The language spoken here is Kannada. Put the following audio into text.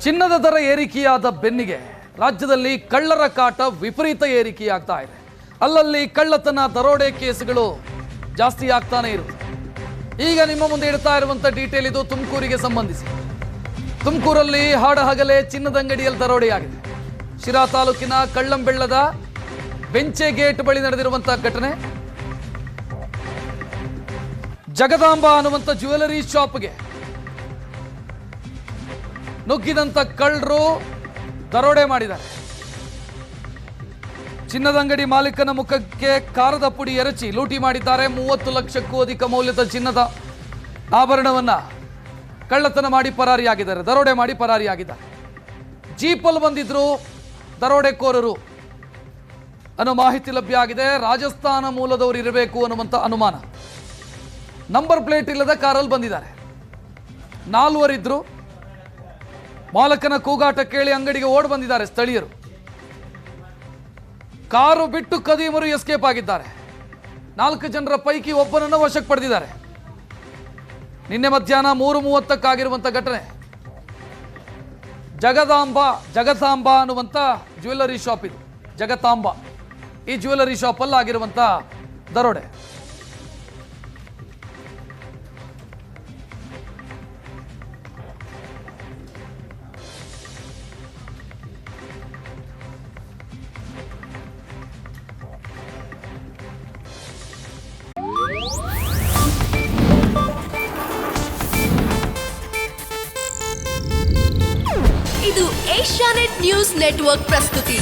ಚಿನ್ನದ ದರ ಏರಿಕೆಯಾದ ಬೆನ್ನಿಗೆ ರಾಜ್ಯದಲ್ಲಿ ಕಳ್ಳರ ಕಾಟ ವಿಪರೀತ ಏರಿಕೆಯಾಗ್ತಾ ಇದೆ. ಅಲ್ಲಲ್ಲಿ ಕಳ್ಳತನ ದರೋಡೆ ಕೇಸುಗಳು ಜಾಸ್ತಿ ಆಗ್ತಾನೆ ಇರುತ್ತೆ. ಈಗ ನಿಮ್ಮ ಮುಂದೆ ಇಡ್ತಾ ಇರುವಂತ ಡೀಟೇಲ್ ಇದು ತುಮಕೂರಿಗೆ ಸಂಬಂಧಿಸಿ. ತುಮಕೂರಲ್ಲಿ ಹಾಡಹಗಲೇ ಚಿನ್ನದ ಅಂಗಡಿಯಲ್ಲಿ ದರೋಡೆಯಾಗಿದೆ. ಶಿರಾ ತಾಲೂಕಿನ ಕಳ್ಳಂಬೆಳ್ಳದ ಬೆಂಚೆ ಗೇಟ್ ಬಳಿ ನಡೆದಿರುವಂತಹ ಘಟನೆ. ಜಗದಾಂಬ ಅನ್ನುವಂಥ ಜ್ಯುವೆಲರಿ ಶಾಪ್ಗೆ ನುಗ್ಗಿದಂತ ಕಳ್ಳರು ದರೋಡೆ ಮಾಡಿದ್ದಾರೆ. ಚಿನ್ನದ ಅಂಗಡಿ ಮಾಲೀಕನ ಮುಖಕ್ಕೆ ಕಾರದ ಪುಡಿ ಎರಚಿ ಲೂಟಿ ಮಾಡಿದ್ದಾರೆ. 30 ಲಕ್ಷಕ್ಕೂ ಅಧಿಕ ಮೌಲ್ಯದ ಚಿನ್ನದ ಆಭರಣವನ್ನ ಕಳ್ಳತನ ಮಾಡಿ ಪರಾರಿಯಾಗಿದ್ದಾರೆ, ದರೋಡೆ ಮಾಡಿ ಪರಾರಿಯಾಗಿದ್ದಾರೆ. ಜೀಪಲ್ಲಿ ಬಂದಿದ್ರು ದರೋಡೆಕೋರರು ಅನ್ನೋ ಮಾಹಿತಿ ಲಭ್ಯ ಆಗಿದೆ. ರಾಜಸ್ಥಾನ ಮೂಲದವರು ಇರಬೇಕು ಅನ್ನುವಂಥ ಅನುಮಾನ. ನಂಬರ್ ಪ್ಲೇಟ್ ಇಲ್ಲದ ಕಾರಲ್ಲಿ ಬಂದಿದ್ದಾರೆ. 4 ಇದ್ರು. ಮಾಲಕನ ಕೂಗಾಟ ಕೇಳಿ ಅಂಗಡಿಗೆ ಓಡ್ ಬಂದಿದ್ದಾರೆ ಸ್ಥಳೀಯರು. ಕಾರು ಬಿಟ್ಟು ಕದೀಮರು ಎಸ್ಕೇಪ್ ಆಗಿದ್ದಾರೆ. 4 ಜನರ ಪೈಕಿ ಒಬ್ಬನನ್ನು ವಶಕ್ಕೆ ಪಡೆದಿದ್ದಾರೆ. ನಿನ್ನೆ ಮಧ್ಯಾಹ್ನ 3:30 ಘಟನೆ. ಜಗತಾಂಬ ಅನ್ನುವಂಥ ಜ್ಯುವೆಲರಿ ಶಾಪ್ ಇದು. ಜಗತಾಂಬ ಈ ಜ್ಯುವೆಲರಿ ಶಾಪಲ್ಲಿ ಆಗಿರುವಂಥ ದರೋಡೆ. ಇದು ಏಷ್ಯಾನೆಟ್ ನ್ಯೂಸ್ ನೆಟ್ವರ್ಕ್ ಪ್ರಸ್ತುತಿ.